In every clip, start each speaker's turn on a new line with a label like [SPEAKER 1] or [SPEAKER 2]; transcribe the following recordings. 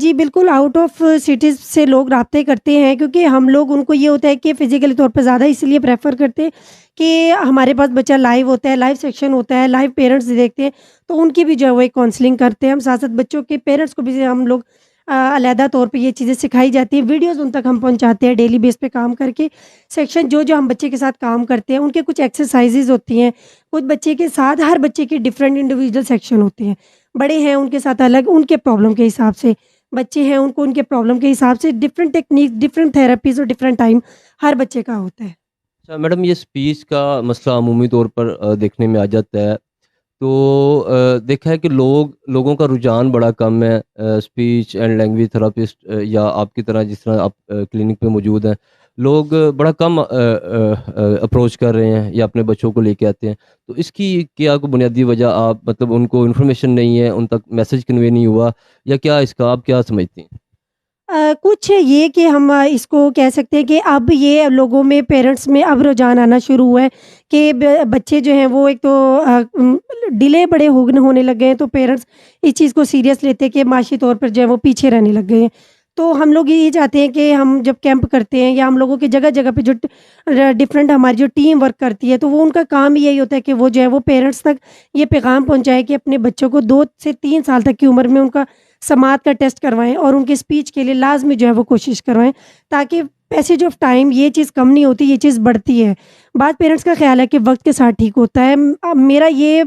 [SPEAKER 1] جی بالکل out of cities سے لوگ رابطے کرتے ہیں کیونکہ ہم لوگ ان کو یہ ہوتا ہے کہ فزیکلی طور پہ زیادہ اس لیے پریفر کرتے ہیں کہ ہمارے پاس بچہ لائیو ہوتا ہے، لائیو سیکشن ہوتا ہے، لائیو پیرنٹس دیکھتے ہیں، تو ان کی بھی جو ہے وہ ایک کاؤنسلنگ کرتے ہیں ہم، ساتھ ساتھ بچوں کے پیرنٹس کو بھی ہم لوگ علیحدہ طور پہ یہ چیزیں سکھائی جاتی ہیں، ویڈیوز ان تک ہم پہنچاتے ہیں ڈیلی بیس پہ کام کر کے، سیکشن جو ہم بچے کے ساتھ کام کرتے ہیں ان کے کچھ ایکسرسائزز ہوتی ہیں، کچھ بچے کے ساتھ ہر بچے کے ڈفرینٹ انڈیویجول سیکشن ہوتے ہیں، بڑے ہیں ان کے ساتھ الگ ان کے پرابلم کے حساب سے، بچے ہیں ان کو ان کے پرابلم کے حساب سے ڈفرینٹ ٹیکنیک، ڈفرینٹ تھراپیز اور ڈفرینٹ ٹائم ہر بچے کا ہوتا ہے۔
[SPEAKER 2] اچھا میڈم، یہ اسپیچ کا مسئلہ عمومی طور پر دیکھنے میں آ جاتا ہے، تو دیکھا ہے کہ لوگوں کا رجحان بڑا کم ہے اسپیچ اینڈ لینگویج تھراپسٹ یا آپ کی طرح جس طرح آپ کلینک پہ موجود ہیں، لوگ بڑا کم اپروچ کر رہے ہیں یا اپنے بچوں کو لے کے آتے ہیں، تو اس کی کیا کوئی بنیادی وجہ آپ مطلب ان کو انفارمیشن نہیں ہے، ان تک میسج کنوے نہیں ہوا، یا کیا اس کا آپ کیا سمجھتی ہیں؟
[SPEAKER 1] کچھ یہ کہ ہم اس کو کہہ سکتے ہیں کہ اب یہ لوگوں میں پیرنٹس میں اب رجحان آنا شروع ہوا ہے کہ بچے جو ہیں وہ ایک تو ڈیلے بڑے ہونے لگ گئے ہیں، تو پیرنٹس اس چیز کو سیریس لیتے ہیں کہ معاشی طور پر جو ہے وہ پیچھے رہنے لگ گئے ہیں۔ تو ہم لوگ یہ چاہتے ہیں کہ ہم جب کیمپ کرتے ہیں یا ہم لوگوں کی جگہ جگہ پہ جو ڈفرینٹ ہماری جو ٹیم ورک کرتی ہے، تو وہ ان کا کام ہی یہی ہوتا ہے کہ وہ جو ہے وہ پیرنٹس تک یہ پیغام پہنچائے کہ اپنے بچوں کو 2 سے 3 سال تک کی عمر میں ان کا سماعت کا ٹیسٹ کروائیں اور ان کے اسپیچ کے لیے لازمی جو ہے وہ کوشش کروائیں، تاکہ پیسیج آف ٹائم یہ چیز کم نہیں ہوتی، یہ چیز بڑھتی ہے۔ بعض پیرنٹس کا خیال ہے کہ وقت کے ساتھ ٹھیک ہوتا ہے، میرا یہ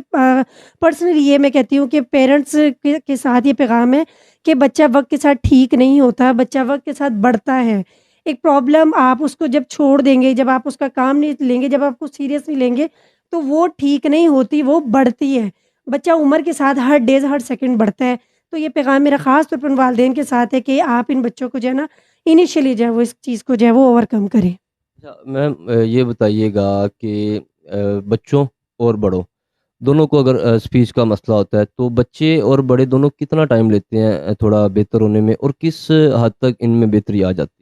[SPEAKER 1] پرسنلی یہ میں کہتی ہوں کہ پیرنٹس کے ساتھ یہ پیغام ہے کہ بچہ وقت کے ساتھ ٹھیک نہیں ہوتا، بچہ وقت کے ساتھ بڑھتا ہے۔ ایک پرابلم آپ اس کو جب چھوڑ دیں گے، جب آپ اس کا کام نہیں لیں گے، جب آپ کو سیریس نہیں لیں گے، تو وہ ٹھیک نہیں ہوتی، وہ بڑھتی ہے۔ بچہ عمر کے ساتھ ہر ڈیز ہر سیکنڈ بڑھتا ہے۔ تو یہ پیغام میرا خاص طور پر والدین کے ساتھ ہے کہ آپ ان بچوں کو جو ہے نا انیشلی جو ہے وہ اس چیز کو جو ہے وہ اوورکم کریں۔
[SPEAKER 2] اچھا میم، یہ بتائیے گا کہ بچوں اور بڑوں دونوں کو اگر اسپیچ کا مسئلہ ہوتا ہے تو بچے اور بڑے دونوں کتنا ٹائم لیتے ہیں تھوڑا بہتر ہونے میں، اور کس حد تک ان میں بہتری آ جاتی ہے؟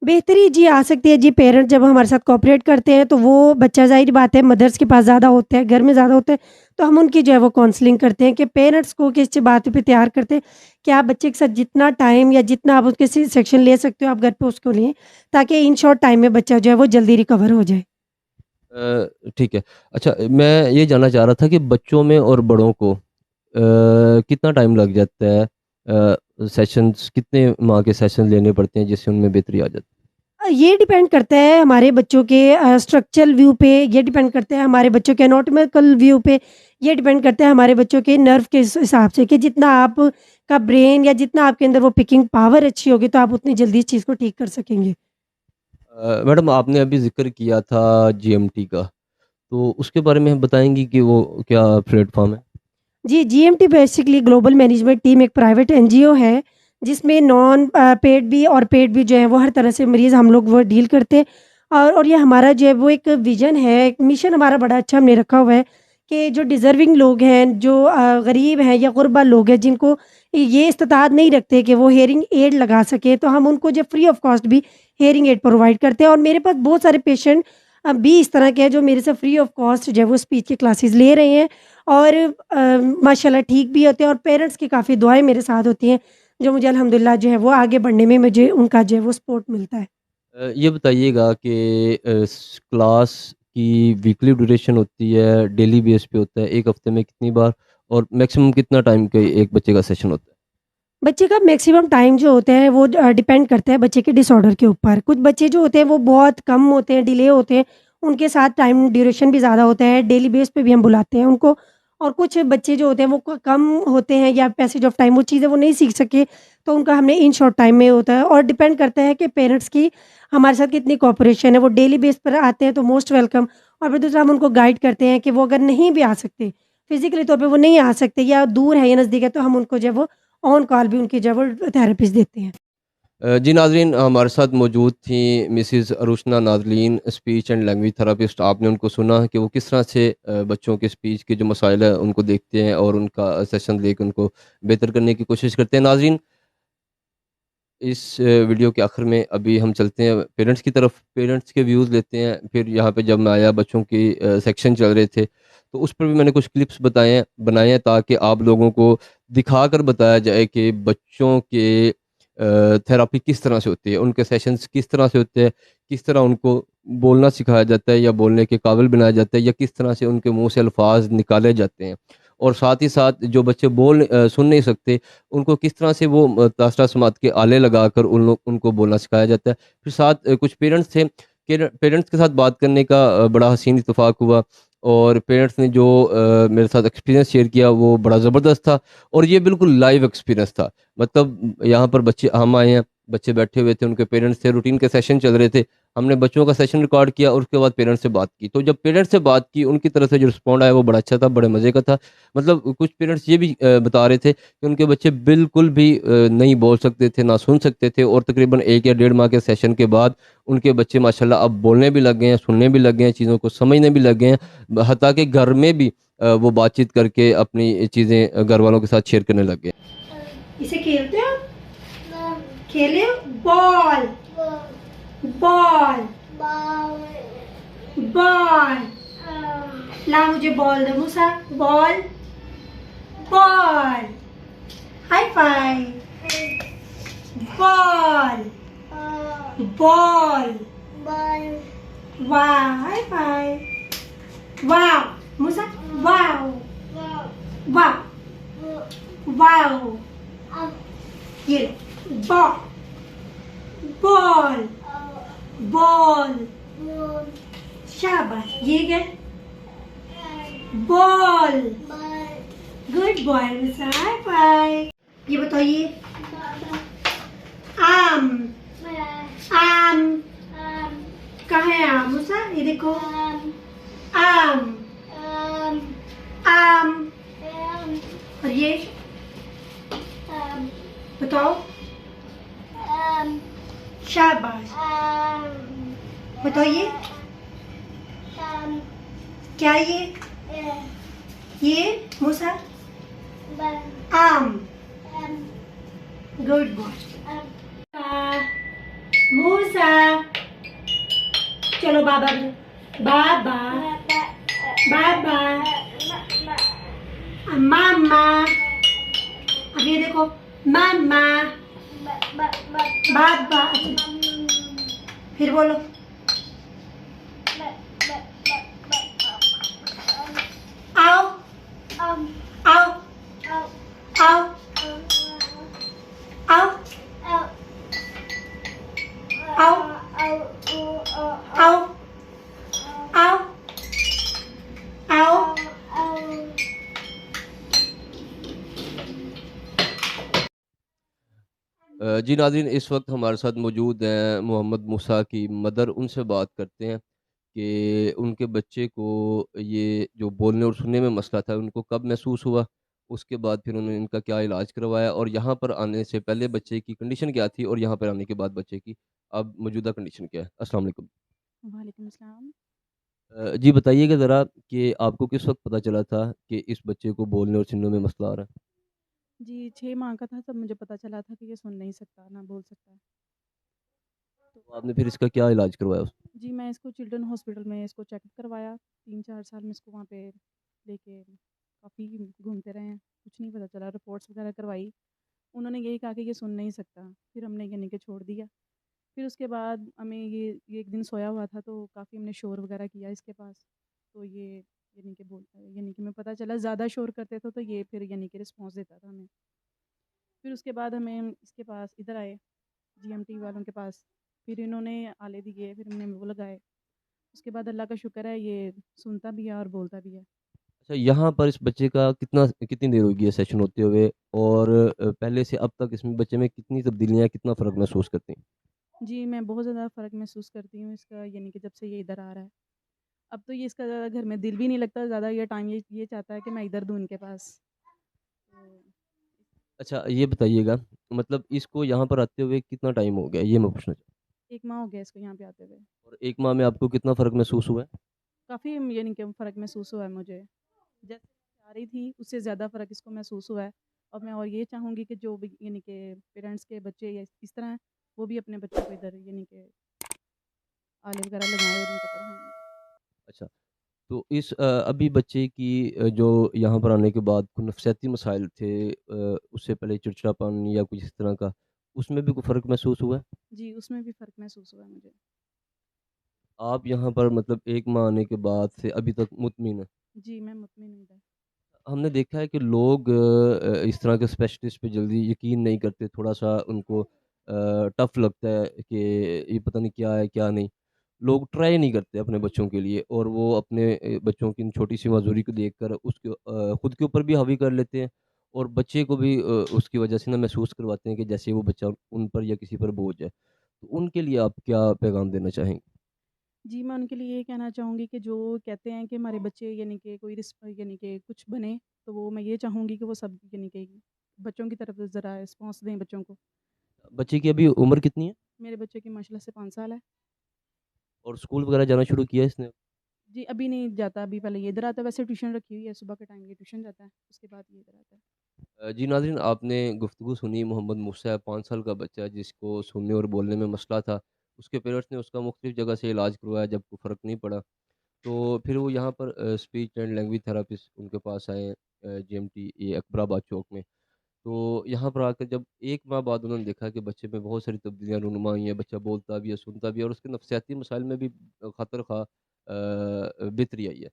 [SPEAKER 1] بہتری جی آ سکتی ہے جی، پیرنٹ جب ہمارے ساتھ کوآپریٹ کرتے ہیں تو وہ بچہ ظاہر بات ہے مدرس کے پاس زیادہ ہوتے ہیں، گھر میں زیادہ ہوتے ہیں، تو ہم ان کی جو ہے وہ کاؤنسلنگ کرتے ہیں کہ پیرنٹس کو کس بات پہ تیار کرتے ہیں کہ آپ بچے کے ساتھ جتنا ٹائم یا جتنا آپ اس کے سیکشن لے سکتے ہو آپ گھر پہ اس کو لیں، تاکہ ان شارٹ ٹائم میں بچہ جو ہے وہ جلدی ریکور ہو جائے۔
[SPEAKER 2] ٹھیک ہے۔ اچھا میں یہ جاننا چاہ رہا تھا کہ بچوں میں اور بڑوں کو کتنا ٹائم لگ جاتا ہے، سیشنز کتنے ماہ کے سیشن لینے پڑتے ہیں جس سے ان میں بہتری آ جاتی
[SPEAKER 1] یہ ڈیپینڈ کرتا ہے ہمارے بچوں کے اسٹرکچرل ویو پہ، یہ ڈیپینڈ کرتا ہے ہمارے بچوں کے اناٹومیکل ویو پہ، یہ ڈیپینڈ کرتا ہے ہمارے بچوں کے نرو کے حساب سے کہ جتنا آپ کا برین یا جتنا آپ کے اندر وہ پکنگ پاور اچھی ہوگی تو آپ اتنی جلدی اس چیز کو ٹھیک کر سکیں گے۔
[SPEAKER 2] میڈم آپ نے ابھی ذکر کیا تھا جی ایم ٹی کا، تو اس کے بارے میں ہم بتائیں گی کہ وہ کیا پلیٹ فارم ہے؟
[SPEAKER 1] جی، G M T basically global management team ایک پرائیویٹ این جی او ہے، جس میں نان پیڈ بھی اور پیڈ بھی جو ہے وہ ہر طرح سے مریض ہم لوگ وہ ڈیل کرتے ہیں، اور یہ ہمارا جو ہے وہ ایک ویژن ہے، ایک مشن ہمارا بڑا اچھا ہم نے رکھا ہوا ہے کہ جو ڈیزرونگ لوگ ہیں، جو غریب ہیں یا غربا لوگ ہیں جن کو یہ استطاعت نہیں رکھتے کہ وہ ہیئرنگ ایڈ لگا سکیں، تو ہم ان کو جو فری آف کاسٹ بھی ہیئرنگ ایڈ پرووائڈ کرتے ہیں، اور میرے پاس بہت سارے پیشنٹ بھی اس طرح کے ہیں جو میرے سے فری آف کاسٹ جو ہے وہ اسپیچ کی کلاسز لے رہے ہیں، اور ماشاء اللہ ٹھیک بھی ہوتے ہیں، اور پیرنٹس کی کافی دعائیں میرے ساتھ ہوتی ہیں جو مجھے الحمدللہ جو ہے وہ آگے بڑھنے میں مجھے ان کا جو ہے وہ سپورٹ ملتا ہے۔
[SPEAKER 2] یہ بتائیے گا کہ کلاس کی ویکلی ڈیوریشن ہوتی ہے، ڈیلی بیس پہ ہوتا ہے، ایک ہفتے میں کتنی بار، اور میکسیمم کتنا ٹائم کا ایک بچے کا سیشن ہوتا ہے؟
[SPEAKER 1] بچے کا میکسیمم ٹائم جو ہوتا ہے وہ ڈیپینڈ کرتا ہے بچے کے ڈس آرڈر کے اوپر، کچھ بچے جو ہوتے ہیں وہ بہت کم ہوتے ہیں، ڈیلے ہوتے ہیں، ان کے ساتھ ٹائم ڈیوریشن بھی زیادہ ہوتا ہے، ڈیلی بیس پہ بھی ہم بلاتے ہیں ان کو، اور کچھ بچے جو ہوتے ہیں وہ کم ہوتے ہیں یا پیسیج آف ٹائم وہ چیزیں وہ نہیں سیکھ سکے، تو ان کا ہم نے ان شارٹ ٹائم میں ہوتا ہے، اور ڈیپینڈ کرتا ہے کہ پیرنٹس کی ہمارے ساتھ کتنی کوآپریشن ہے، وہ ڈیلی بیس پر آتے ہیں تو موسٹ ویلکم، اور پھر دوسرا ہم ان کو گائڈ کرتے ہیں کہ وہ اگر نہیں بھی آ سکتے فزیکلی طور پہ وہ نہیں آ سکتے یا دور ہے یا نزدیک ہے، تو ہم ان کو جو ہے وہ آن کال بھی ان کی جو ہے وہ تھراپیز دیتے ہیں۔
[SPEAKER 2] جی ناظرین، ہمارے ساتھ موجود تھیں مسز اروشنا نادلین، اسپیچ اینڈ لینگویج تھراپسٹ۔ آپ نے ان کو سنا کہ وہ کس طرح سے بچوں کے اسپیچ کے جو مسائل ہیں ان کو دیکھتے ہیں اور ان کا سیشن لے کے ان کو بہتر کرنے کی کوشش کرتے ہیں۔ ناظرین، اس ویڈیو کے آخر میں ابھی ہم چلتے ہیں پیرنٹس کی طرف، پیرنٹس کے ویوز لیتے ہیں۔ پھر یہاں پہ جب میں آیا بچوں کی سیکشن چل رہے تھے تو اس پر بھی میں نے کچھ کلپس بنائے ہیں تاکہ آپ لوگوں کو دکھا کر بتایا جائے کہ بچوں کے تھیراپی کس طرح سے ہوتی ہے، ان کے سیشنز کس طرح سے ہوتے ہیں، کس طرح ان کو بولنا سکھایا جاتا ہے یا بولنے کے قابل بنایا جاتا ہے، یا کس طرح سے ان کے منہ سے الفاظ نکالے جاتے ہیں، اور ساتھ ہی ساتھ جو بچے سن نہیں سکتے ان کو کس طرح سے وہ تاثرہ سماعت کے آلے لگا کر ان کو بولنا سکھایا جاتا ہے۔ پھر ساتھ کچھ پیرنٹس تھے کہ پیرنٹس کے ساتھ بات کرنے کا بڑا حسین اتفاق ہوا، اور پیرنٹس نے جو میرے ساتھ ایکسپیرینس شیئر کیا وہ بڑا زبردست تھا، اور یہ بالکل لائیو ایکسپیرینس تھا۔ مطلب یہاں پر بچے ہم آئے ہیں، بچے بیٹھے ہوئے تھے، ان کے پیرنٹس تھے، روٹین کے سیشن چل رہے تھے، ہم نے بچوں کا سیشن ریکارڈ کیا اور اس کے بعد پیرنٹس سے بات کی۔ تو جب پیرنٹس سے بات کی ان کی طرف سے جو رسپونڈ آیا وہ بڑا اچھا تھا، بڑے مزے کا تھا۔ مطلب کچھ پیرنٹس یہ بھی بتا رہے تھے کہ ان کے بچے بالکل بھی نہیں بول سکتے تھے، نہ سن سکتے تھے، اور تقریباً 1 یا 1.5 ماہ کے سیشن کے بعد ان کے بچے ماشاءاللہ اب بولنے بھی لگ گئے ہیں، سننے بھی لگ گئے ہیں، چیزوں کو سمجھنے بھی لگ گئے ہیں، حتیٰ کہ گھر میں بھی وہ بات چیت کر کے اپنی چیزیں گھر والوں کے ساتھ شیئر کرنے لگ گئے۔
[SPEAKER 1] اسے کھیلتے ہو؟ کھیلے بال بال بال لا مجھے بال دو موسیٰ، بال بال ہائی فائی بال بال واو ہائی فائی واو موسیٰ واو واو واو یہ بال بال بال شاباش یہ گئے بال گڈ بوائے موسیٰ ہائی فائی۔ یہ بتائیے آم آم کہاں ہے آم موسیٰ؟ یہ دیکھو آم آم اور یہ بتاؤ شاباش بتائیے کیا یہ موسیٰ آم گڈ بوائے موسیٰ چلو بابا بابا بابا ماما اب یہ دیکھو ماما بابا پھر بولو آؤ آؤ آؤ آؤ آؤ آؤ آؤ آؤ
[SPEAKER 2] جی ناظرین، اس وقت ہمارے ساتھ موجود ہیں محمد موسیٰ کی مدر، ان سے بات کرتے ہیں کہ ان کے بچے کو یہ جو بولنے اور سننے میں مسئلہ تھا ان کو کب محسوس ہوا، اس کے بعد پھر انہوں نے ان کا کیا علاج کروایا، اور یہاں پر آنے سے پہلے بچے کی کنڈیشن کیا تھی اور یہاں پر آنے کے بعد بچے کی اب موجودہ کنڈیشن کیا ہے۔ السلام علیکم۔
[SPEAKER 3] وعلیکم السلام۔
[SPEAKER 2] جی بتائیے گا ذرا کہ آپ کو کس وقت پتہ چلا تھا کہ اس بچے کو بولنے اور سننے میں مسئلہ آ رہا ہے؟
[SPEAKER 3] جی 6 ماہ کا تھا تب مجھے پتہ چلا تھا کہ یہ سن نہیں سکتا، نہ بول سکتا ہے۔
[SPEAKER 2] تو آپ نے پھر اس کا کیا علاج کروایا؟
[SPEAKER 3] جی میں اس کو چلڈرن ہاسپٹل میں اس کو چیک اپ کروایا، 3-4 سال میں اس کو وہاں پہ لے کے کافی گھومتے رہے ہیں، کچھ نہیں پتہ چلا، رپورٹس وغیرہ کروائی، انہوں نے یہی کہا کہ یہ سن نہیں سکتا، پھر ہم نے یعنی کہ چھوڑ دیا۔ پھر اس کے بعد ہمیں یہ ایک دن سویا ہوا تھا تو کافی ہم نے شور وغیرہ کیا اس کے پاس، تو یہ یعنی کہ میں پتہ چلا زیادہ شور کرتے تھے تو یہ پھر یعنی کہ رسپانس دیتا تھا ہمیں۔ پھر اس کے بعد ہمیں اس کے پاس ادھر آئے جی ایم ٹی والوں کے پاس، پھر انہوں نے آلے دیے، پھر ہم نے وہ لگائے، اس کے بعد اللہ کا شکر ہے یہ سنتا بھی ہے اور بولتا بھی ہے۔
[SPEAKER 2] اچھا، یہاں پر اس بچے کا کتنی دیر ہوگی ہے سیشن ہوتے ہوئے، اور پہلے سے اب تک اس میں بچے میں کتنی تبدیلیاں، کتنا فرق محسوس کرتے ہیں؟
[SPEAKER 3] جی میں بہت زیادہ فرق محسوس کرتی ہوں اس کا، یعنی کہ جب سے یہ ادھر آ رہا ہے اب تو یہ اس کا زیادہ گھر میں دل بھی نہیں لگتا، زیادہ یہ ٹائم یہ چاہتا ہے کہ میں ادھر دوں ان کے پاس۔
[SPEAKER 2] اچھا یہ بتائیے گا، مطلب اس کو یہاں پر آتے ہوئے کتنا ٹائم ہو گیا، یہ میں پوچھنا چاہتا
[SPEAKER 3] 1 ماہ ہو گیا اس کو یہاں پہ آتے ہوئے۔
[SPEAKER 2] ہوں، اور 1 ماہ میں آپ کو کتنا فرق محسوس ہوا ہے؟
[SPEAKER 3] کافی یعنی کہ فرق محسوس ہوا ہے مجھے، جیسے آ رہی تھی اس سے زیادہ فرق اس کو محسوس ہوا ہے، اور میں اور یہ چاہوں گی کہ جو بھی یعنی کہ پیرنٹس کے بچے یا اس طرح ہیں وہ بھی اپنے بچوں کو ادھر یعنی کہ آلے وغیرہ لگائیں اور ان کو پڑھائیں۔
[SPEAKER 2] اچھا تو اس ابھی بچے کی جو یہاں پر آنے کے بعد کوئی نفسیاتی مسائل تھے، اس سے پہلے چڑچڑاپن یا کچھ اس طرح کا، اس میں بھی کوئی فرق محسوس ہوا ہے؟
[SPEAKER 3] جی، اس میں بھی فرق محسوس ہوا ہے مجھے۔
[SPEAKER 2] آپ یہاں پر مطلب 1 ماہ آنے کے بعد سے ابھی تک مطمئن ہیں؟
[SPEAKER 3] جی، میں مطمئن ہوں ادھر۔
[SPEAKER 2] ہم نے دیکھا ہے کہ لوگ اس طرح کے اسپیشلسٹ پہ جلدی یقین نہیں کرتے، تھوڑا-سا ان کو ٹف لگتا ہے کہ یہ پتہ نہیں کیا ہے کیا نہیں۔ لوگ ٹرائی نہیں کرتے اپنے بچوں کے لیے، اور وہ اپنے بچوں کی ان چھوٹی سی معذوری کو دیکھ کر اس کو خود کے اوپر بھی حاوی کر لیتے ہیں، اور بچے کو بھی اس کی وجہ سے نا محسوس کرواتے ہیں کہ جیسے وہ بچہ ان پر یا کسی پر بوجھ ہے۔ تو ان کے لیے آپ کیا پیغام دینا چاہیں گے؟
[SPEAKER 3] جی، میں ان کے لیے یہ کہنا چاہوں گی کہ جو کہتے ہیں کہ ہمارے بچے یعنی کہ کوئی یعنی کہ کچھ بنے، تو وہ میں یہ چاہوں گی کہ وہ سب یعنی کہ بچوں کی طرف ذرا رسپانس دیں بچوں کو۔
[SPEAKER 2] بچے کی ابھی عمر کتنی ہے؟
[SPEAKER 3] میرے بچے کی ماشاء اللہ سے 5 سال ہے۔
[SPEAKER 2] اور اسکول وغیرہ جانا شروع کیا ہے اس نے؟
[SPEAKER 3] جی، ابھی نہیں جاتا، ابھی پہلے یہ ادھر آتا ہے، ویسے ٹیوشن رکھی ہوئی ہے، صبح کے ٹائم یہ ٹیوشن جاتا ہے، اس کے بعد یہ ادھر آتا ہے۔
[SPEAKER 2] جی ناظرین، آپ نے گفتگو سنی محمد موسیٰ ہے، 5 سال کا بچہ جس کو سننے اور بولنے میں مسئلہ تھا۔ اس کے پیرنٹس نے اس کا مختلف جگہ سے علاج کروایا، جب کوئی فرق نہیں پڑا تو پھر وہ یہاں پر اسپیچ اینڈ لینگویج تھراپسٹ ان کے پاس آئے، جی ایم ٹی یہ اکبر آباد چوک میں۔ تو یہاں پر آ کر جب 1 ماہ بعد انہوں نے دیکھا کہ بچے میں بہت ساری تبدیلیاں رونما ہوئی ہیں، بچہ بولتا بھی ہے، سنتا بھی ہے، اور اس کے نفسیاتی مسائل میں بھی خاطر خواہ بہتری آئی ہے۔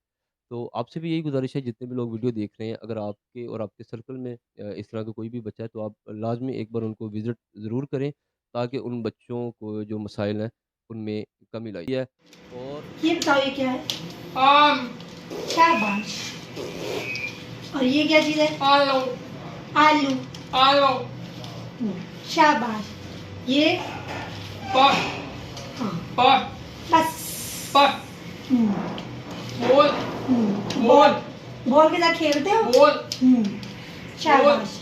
[SPEAKER 2] تو آپ سے بھی یہی گزارش ہے، جتنے بھی لوگ ویڈیو دیکھ رہے ہیں، اگر آپ کے اور آپ کے سرکل میں اس طرح کا کوئی بھی بچہ ہے تو آپ لازمی ایک بار ان کو وزٹ ضرور کریں، تاکہ ان بچوں کو جو مسائل ہیں ان میں کمی لائی ہے۔ اور
[SPEAKER 1] یہ بتاؤ یہ کیا ہے؟
[SPEAKER 4] آم
[SPEAKER 1] شاباش. اور یہ کیا چیز ہے؟
[SPEAKER 4] آلو
[SPEAKER 1] آلو.
[SPEAKER 4] آلو
[SPEAKER 1] شاباش. یہ
[SPEAKER 4] بس
[SPEAKER 1] ہاں
[SPEAKER 4] بس
[SPEAKER 1] بس.
[SPEAKER 4] بس
[SPEAKER 1] ہم،
[SPEAKER 4] بول
[SPEAKER 1] ہم.
[SPEAKER 4] بول
[SPEAKER 1] بال کے ساتھ کھیلتے ہو؟
[SPEAKER 4] بول
[SPEAKER 1] ہم، شاباش.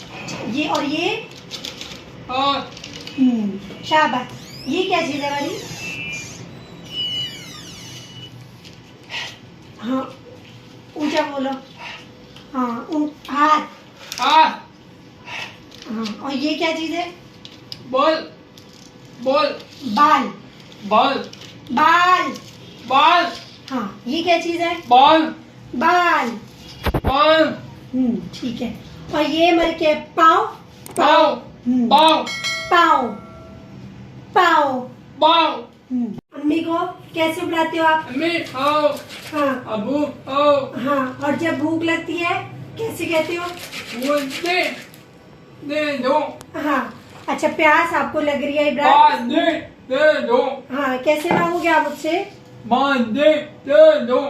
[SPEAKER 1] یہ اور یہ
[SPEAKER 4] ہاں
[SPEAKER 1] ہم، شاباش. یہ کیا چیز ہے ہماری؟ ہاں اونچا بولو. ہاں ہاتھ.
[SPEAKER 4] ہاں
[SPEAKER 1] ہاں اور یہ کیا چیز ہے؟
[SPEAKER 4] بول بول
[SPEAKER 1] بال.
[SPEAKER 4] بال
[SPEAKER 1] بال.
[SPEAKER 4] بال
[SPEAKER 1] ہاں یہ کیا چیز ہے؟
[SPEAKER 4] بال
[SPEAKER 1] بال.
[SPEAKER 4] بال
[SPEAKER 1] ٹھیک ہے. اور یہ مر کے پاؤں.
[SPEAKER 4] پاؤ
[SPEAKER 1] ہم،
[SPEAKER 4] پاؤ
[SPEAKER 1] پاؤں. پاؤں.
[SPEAKER 4] پاؤ
[SPEAKER 1] امی کو کیسے بلاتے ہو آپ؟
[SPEAKER 4] امی آؤ
[SPEAKER 1] ہاں
[SPEAKER 4] ابو آؤ
[SPEAKER 1] ہاں. اور جب بھوک لگتی ہے کیسے کہتے ہو؟
[SPEAKER 4] بول دے دو
[SPEAKER 1] ہاں. اچھا پیاس آپ کو لگ رہی ہے ابراہیم؟
[SPEAKER 4] دے دو
[SPEAKER 1] ہاں کیسے مانگو گے آپ مجھ سے؟
[SPEAKER 4] دے دو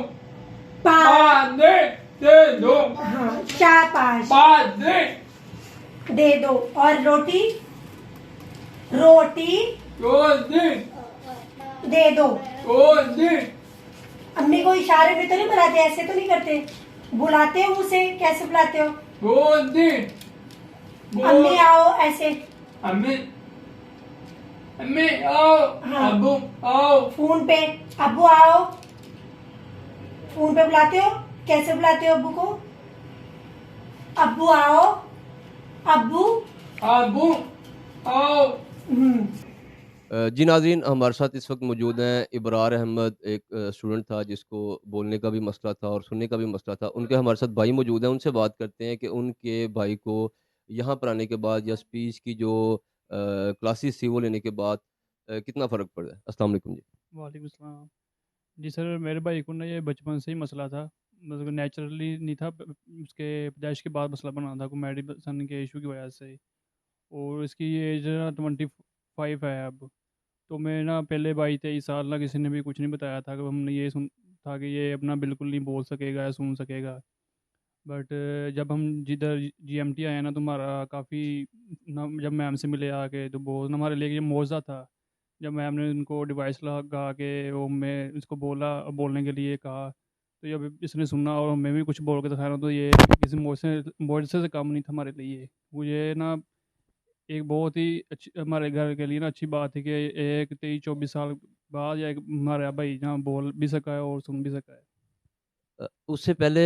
[SPEAKER 4] دے دو
[SPEAKER 1] ہاں شاباش. دے دو. اور روٹی. روٹی دے دو. امی کو اشارے پہ تو نہیں بلاتے، ایسے تو نہیں کرتے، بلاتے ہو اسے؟ کیسے بلاتے ہو؟ امی آؤ ایسے.
[SPEAKER 4] امی آؤ
[SPEAKER 1] ہاں.
[SPEAKER 4] ابو آؤ
[SPEAKER 1] فون پہ ابو آؤ. فون پہ بلاتے ہو؟ کیسے بلاتے ہو ابو کو؟ ابو آؤ. ابو.
[SPEAKER 4] ابو آؤ
[SPEAKER 2] جی ناظرین، ہمارے ساتھ اس وقت موجود ہیں ابرار احمد، ایک اسٹوڈنٹ تھا جس کو بولنے کا بھی مسئلہ تھا اور سننے کا بھی مسئلہ تھا۔ ان کے ہمارے ساتھ بھائی موجود ہیں، ان سے بات کرتے ہیں کہ ان کے بھائی کو یہاں پر آنے کے بعد یا اسپیچ کی جو کلاسز تھی وہ لینے کے بعد کتنا فرق پڑا ہے۔ السلام علیکم جی۔
[SPEAKER 5] وعلیکم السلام۔ جی سر، میرے بھائی کو نا یہ بچپن سے ہی مسئلہ تھا، مطلب نیچرلی نہیں تھا، اس کے پیدائش کے بعد مسئلہ بنا تھا کوئی میڈیسن کے ایشو کی وجہ سے، اور اس کی ایج 25 ہے اب۔ تو میں نا پہلے 22-23 سال نہ کسی نے بھی کچھ نہیں بتایا تھا، کہ ہم نے یہ سن تھا کہ یہ اپنا بالکل نہیں بول سکے گا یا سن سکے گا، بٹ جب ہم جدھر جی ایم ٹی آئے نا تو ہمارا کافی جب میم سے ملے آ کے تو بہت ہمارے لیے یہ معجزہ تھا، جب میم نے ان کو ڈیوائس لگا کے وہ میں اس کو بولنے کے لیے کہا، تو جب اس نے سنا اور میں بھی کچھ بول کے دکھا رہا ہوں، تو یہ کسی معجزے سے کم نہیں تھا ہمارے لیے۔ مجھے نا ایک بہت ہی اچھی ہمارے گھر کے لیے نا اچھی بات ہے کہ ایک 23-24 سال بعد یا ہمارا بھائی جہاں بول بھی سکا ہے اور سن بھی سکا ہے۔
[SPEAKER 2] اس سے پہلے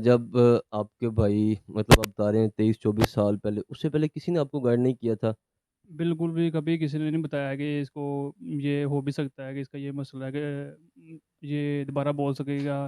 [SPEAKER 2] جب آپ کے بھائی مطلب آپ بتا رہے ہیں 23-24 سال پہلے، اس سے پہلے کسی نے آپ کو گائیڈ نہیں کیا تھا؟
[SPEAKER 5] بالکل بھی کبھی کسی نے نہیں بتایا کہ اس کو یہ ہو بھی سکتا ہے، کہ اس کا یہ مسئلہ ہے کہ یہ دوبارہ بول سکے گا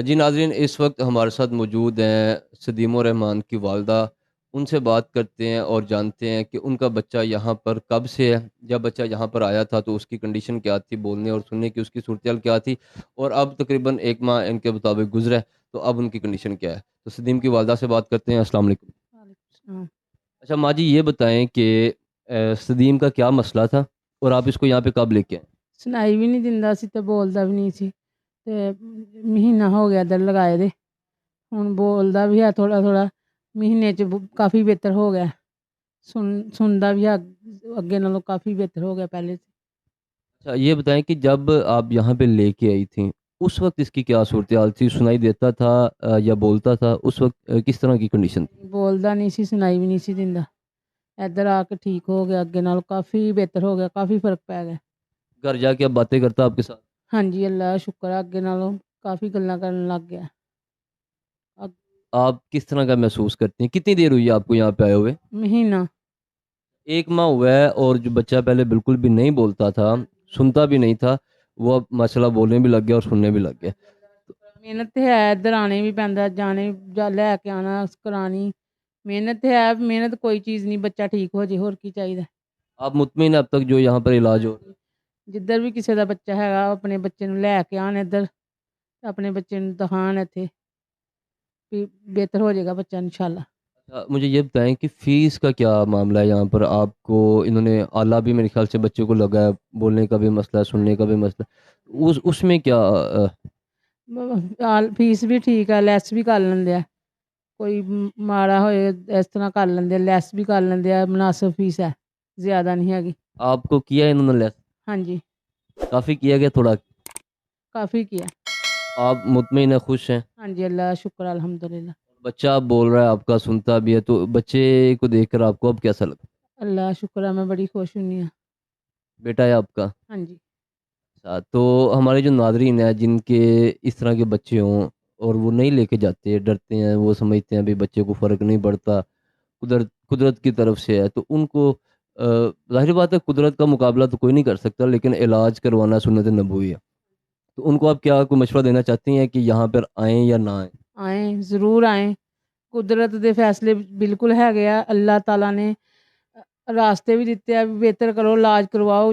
[SPEAKER 2] جی ناظرین، اس وقت ہمارے ساتھ موجود ہیں سدیم الرحمان کی والدہ. ان سے بات کرتے ہیں اور جانتے ہیں کہ ان کا بچہ یہاں پر کب سے ہے. جب بچہ یہاں پر آیا تھا تو اس کی کنڈیشن کیا تھی، بولنے اور سننے کی اس کی صورتحال کیا تھی، اور اب تقریباً 1 ماہ ان کے مطابق گزرا ہے تو اب ان کی کنڈیشن کیا ہے. تو سدیم کی والدہ سے بات کرتے ہیں. السلام علیکم.
[SPEAKER 3] وعلیکم السلام۔
[SPEAKER 2] اچھا ماں جی، یہ بتائیں کہ سدیم کا کیا مسئلہ تھا اور آپ اس کو یہاں پہ کب لے کے آئے؟
[SPEAKER 6] ਸੁਣਾਈ ਵੀ ਨਹੀਂ ਦਿੰਦਾ ਸੀ ਤੇ ਬੋਲਦਾ ਵੀ ਨਹੀਂ ਸੀ ਤੇ ਮਹੀਨਾ ਹੋ ਗਿਆ ਇੱਧਰ ਲਗਾਏ ਦੇ। ਹੁਣ ਬੋਲਦਾ ਵੀ ਹੈ ਥੋੜ੍ਹਾ ਥੋੜ੍ਹਾ, ਮਹੀਨੇ 'ਚ ਕਾਫੀ ਬਿਹਤਰ ਹੋ ਗਿਆ। ਸੁਣਦਾ ਵੀ ਹੈ, ਅੱਗੇ ਨਾਲੋਂ ਕਾਫੀ ਬਿਹਤਰ ਹੋ ਗਿਆ ਪਹਿਲੇ سے۔
[SPEAKER 2] اچھا یہ بتائیں کہ جب آپ یہاں پہ لے کے آئی تھیں اس وقت اس کی کیا صورتحال تھی؟ سنائی دیتا تھا یا بولتا تھا؟ اس وقت کس طرح کی کنڈیشن تھی؟
[SPEAKER 6] ਬੋਲਦਾ ਨਹੀਂ ਸੀ, ਸੁਣਾਈ ਵੀ ਨਹੀਂ ਸੀ ਦਿੰਦਾ। ਇੱਧਰ ਆ ਕੇ ਠੀਕ ਹੋ ਗਿਆ, ਅੱਗੇ ਨਾਲੋਂ ਕਾਫੀ ਬਿਹਤਰ ਹੋ ਗਿਆ, ਕਾਫੀ ਫਰਕ ਪੈ ਗਿਆ।
[SPEAKER 2] گھر جا کے اب باتیں کرتا آپ کے ساتھ؟
[SPEAKER 6] ਹਾਂਜੀ ਅੱਲਾ ਦਾ ਸ਼ੁਕਰ ਆ, ਅੱਗੇ ਨਾਲੋਂ ਕਾਫੀ ਗੱਲਾਂ ਕਰਨ ਲੱਗ ਗਿਆ۔
[SPEAKER 2] آپ کس طرح کا محسوس کرتے ہیں؟ کتنی دیر ہوئی ہے آپ کو یہاں پہ آئے ہوئے؟
[SPEAKER 6] ਮਹੀਨਾ
[SPEAKER 2] 1 ماہ ہوا ہے، اور جو بچہ پہلے بالکل بھی نہیں بولتا تھا، سنتا بھی نہیں تھا، وہ اب ماشاء اللہ بولنے بھی لگ گیا اور سننے بھی لگ گیا۔
[SPEAKER 6] ਮਿਹਨਤ ਤੇ ਹੈ, ਇੱਧਰ ਆਣੇ ਵੀ ਪੈਂਦਾ, ਜਾਣੇ ਜਾਂ ਲੈ ਕੇ ਆਉਣਾ ਕਰਾਣੀ। ਮਿਹਨਤ ਤੇ ਹੈ, ਮਿਹਨਤ ਕੋਈ ਚੀਜ਼ ਨਹੀਂ, ਬੱਚਾ ਠੀਕ ਹੋ ਜੇ, ਹੋਰ ਕੀ ਚਾਹੀਦਾ।
[SPEAKER 2] آپ مطمئن ہیں اب تک جو یہاں پر علاج ہو؟
[SPEAKER 6] ਜਿੱਧਰ ਵੀ ਕਿਸੇ ਦਾ ਬੱਚਾ ਹੈਗਾ ਉਹ ਆਪਣੇ ਬੱਚੇ ਨੂੰ ਲੈ ਕੇ ਆਉਣ ਇੱਧਰ, ਆਪਣੇ ਬੱਚੇ ਨੂੰ ਦਿਖਾਉਣ ਇੱਥੇ ਵੀ ਬਿਹਤਰ ਹੋ ਜਾਏਗਾ ਬੱਚਾ انشاءاللہ۔
[SPEAKER 2] مجھے یہ بتائیں کہ فیس کا کیا معاملہ ہے یہاں پر؟ آپ کو انہوں نے آلہ بھی میرے خیال سے بچے کو لگا ہے، بولنے کا بھی مسئلہ ہے، سننے کا بھی مسئلہ ہے، اس میں کیا
[SPEAKER 6] ਫੀਸ ਵੀ ਠੀਕ ਆ, ਲੈਸ ਵੀ ਕਰ ਲੈਂਦੇ ਆ, ਕੋਈ ਮਾੜਾ ਹੋਏ ਇਸ ਤਰ੍ਹਾਂ ਕਰ ਲੈਂਦੇ ਆ, ਲੈਸ ਵੀ ਕਰ ਲੈਂਦੇ ਆ, ਮੁਨਾਸਿਬ ਫੀਸ ਹੈ, ਜ਼ਿਆਦਾ نہیں ਹੈਗੀ۔
[SPEAKER 2] آپ کو کیا ہے انہوں نے لیس؟
[SPEAKER 6] ਹਾਂਜੀ
[SPEAKER 2] کافی کیا گیا تھوڑا؟
[SPEAKER 6] ਕਾਫੀ ਕੀਆ۔
[SPEAKER 2] آپ مطمئن ہیں، خوش ہیں؟
[SPEAKER 6] ਹਾਂਜੀ ਅੱਲਾ ਦਾ ਸ਼ੁਕਰ الحمدللہ۔
[SPEAKER 2] بچہ اب بول رہا ہے، آپ کا سنتا بھی ہے، تو بچے کو دیکھ کر آپ کو اب کیسا لگتا؟
[SPEAKER 6] اللہ کا شکر ہے، میں بڑی خوش ہونی ہوں۔
[SPEAKER 2] بیٹا ہے آپ کا؟
[SPEAKER 6] ہاں جی۔
[SPEAKER 2] تو ہمارے جو ناظرین ہیں جن کے اس طرح کے بچے ہوں اور وہ نہیں لے کے جاتے، ڈرتے ہیں، وہ سمجھتے ہیں بھی بچے کو فرق نہیں پڑتا، قدرت کی طرف سے ہے، تو ان کو ظاہر بات ہے قدرت کا مقابلہ تو کوئی نہیں کر سکتا، لیکن علاج کروانا سنت نبوی ہے۔ تو ان کو آپ کیا کوئی مشورہ دینا چاہتی ہیں کہ یہاں پر آئیں یا نہ آئیں؟
[SPEAKER 6] آئیں، ضرور آئیں۔ ਕੁਦਰਤ ਦੇ ਫੈਸਲੇ ਬਿਲਕੁਲ ਹੈਗੇ ਆ। ਅੱਲਾਹ ਤਾਲਾ ਨੇ ਰਾਸਤੇ ਵੀ ਦਿੱਤੇ ਆ ਵੀ ਬਿਹਤਰ ਕਰੋ, ਇਲਾਜ ਕਰਵਾਓ,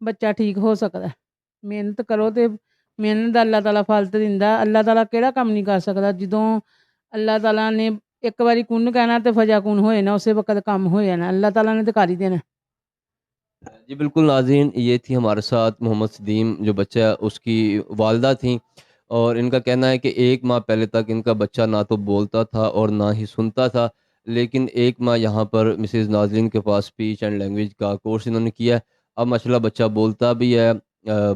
[SPEAKER 6] ਬੱਚਾ ਠੀਕ ਹੋ ਸਕਦਾ। ਮਿਹਨਤ ਕਰੋ ਤੇ ਮਿਹਨਤ ਦਾ ਅੱਲਾਹ ਤਾਲਾ ਫਲ ਤੇ ਦਿੰਦਾ। ਅੱਲਾਹ ਤਾਲਾ ਕਿਹੜਾ ਕੰਮ ਨਹੀਂ ਕਰ ਸਕਦਾ। ਜਦੋਂ ਅੱਲਾਹ ਤਾਲਾ ਨੇ ਇੱਕ ਵਾਰੀ ਕੁਨ ਕਹਿਣਾ ਤੇ ਫਜਾ ਕੁਨ ਹੋਏ ਨਾ, ਉਸੇ ਵਕਤ ਕੰਮ ਹੋ ਜਾਣਾ। ਅੱਲਾਹ ਤਾਲਾ نے ਤੇ ਕਰ ਹੀ ਦੇਣਾ۔
[SPEAKER 2] جی بالکل ناظرین، یہ تھی ہمارے ساتھ محمد سدیم، جو بچہ ہے اس کی والدہ تھیں، اور ان کا کہنا ہے کہ 1 ماہ پہلے تک ان کا بچہ نہ تو بولتا تھا اور نہ ہی سنتا تھا، لیکن 1 ماہ یہاں پر مسز ناظرین کے پاس اسپیچ اینڈ لینگویج کا کورس انہوں نے کیا ہے۔ اب ماشاءاللہ بچہ بولتا بھی ہے،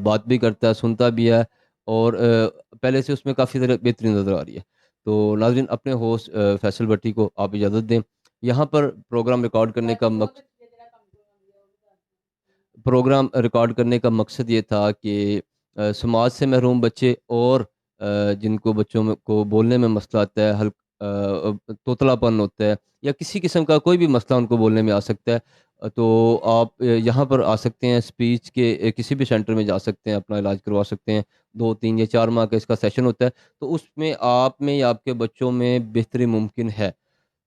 [SPEAKER 2] بات بھی کرتا ہے، سنتا بھی ہے، اور پہلے سے اس میں کافی بہتری نظر آ رہی ہے۔ تو ناظرین، اپنے ہوسٹ فیصل بٹی کو آپ اجازت دیں۔ یہاں پر پروگرام ریکارڈ کرنے کا مقصد یہ تھا کہ سماج سے محروم بچے اور جن کو بچوں کو بولنے میں مسئلہ آتا ہے، توتلا پن ہوتا ہے، یا کسی قسم کا کوئی بھی مسئلہ ان کو بولنے میں آ سکتا ہے، تو آپ یہاں پر آ سکتے ہیں، اسپیچ کے کسی بھی سینٹر میں جا سکتے ہیں، اپنا علاج کروا سکتے ہیں۔ 2 3 یا 4 ماہ کا اس کا سیشن ہوتا ہے، تو اس میں آپ میں یا آپ کے بچوں میں بہتری ممکن ہے۔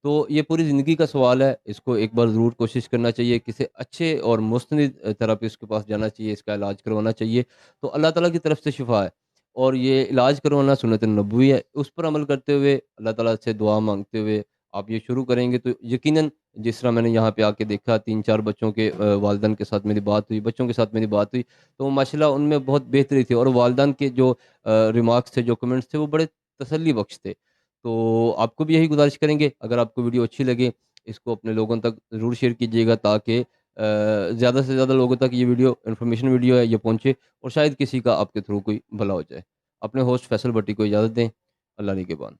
[SPEAKER 2] تو یہ پوری زندگی کا سوال ہے، اس کو ایک بار ضرور کوشش کرنا چاہیے، کسی اچھے اور مستند تھراپسٹ کے پاس جانا چاہیے، اس کا علاج کروانا چاہیے، تو اللہ تعالیٰ کی طرف سے شفا ہے، اور یہ علاج کروانا سنت نبوی ہے۔ اس پر عمل کرتے ہوئے، اللہ تعالیٰ سے دعا مانگتے ہوئے آپ یہ شروع کریں گے تو یقیناً، جس طرح میں نے یہاں پہ آ کے دیکھا، 3 4 بچوں کے والدین کے ساتھ میری بات ہوئی، بچوں کے ساتھ میری بات ہوئی، تو ماشاءاللہ ان میں بہت بہتری تھی، اور والدین کے جو ریمارکس تھے، جو کمنٹس تھے، وہ بڑے تسلی بخش تھے۔ تو آپ کو بھی یہی گزارش کریں گے، اگر آپ کو ویڈیو اچھی لگے، اس کو اپنے لوگوں تک ضرور شیئر کیجیے گا، تاکہ زیادہ سے زیادہ لوگوں تک یہ ویڈیو انفارمیشن ویڈیو ہے یہ پہنچے، اور شاید کسی کا آپ کے تھرو کوئی بھلا ہو جائے۔ اپنے ہوسٹ فیصل بٹی کو اجازت دیں۔ اللہ نگہبان۔